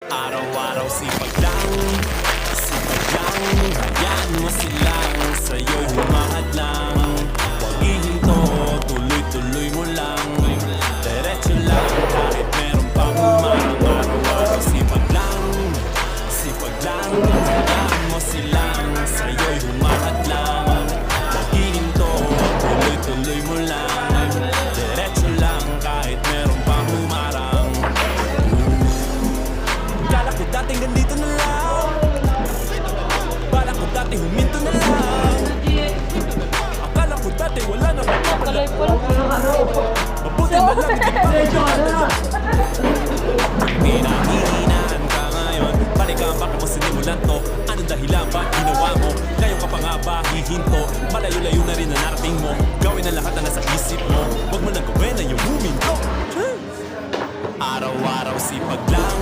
Araw-araw sipag lang, hayaan mo silang sa'yo'y humahad lang. Huwag ihinto, tuloy-tuloy mo lang, diretso lang kahit meron pang humarang. Araw-araw sipag lang, hayaan mo silang sa'yo'y humahad lang. Huwag ihinto, tuloy-tuloy mo lang, diretso lang kahit meron pang humarang. Kala ko dating ganito na lang, bala ko dati huminto na lang. Akala ko dati wala na mapapala, mabuti na lang hindi pa mapapala. Hinahinaan ka ngayon, balikan bakit mo sinimulan to? Anong dahilan ba't ginawa mo? Ngayon ka pa nga ba hihinto? Malayo-layo na rin ang narating mo. Gawin na lahat na nasa isip mo, huwag mo nang gawin na yung huminto. Araw-araw sipag lang,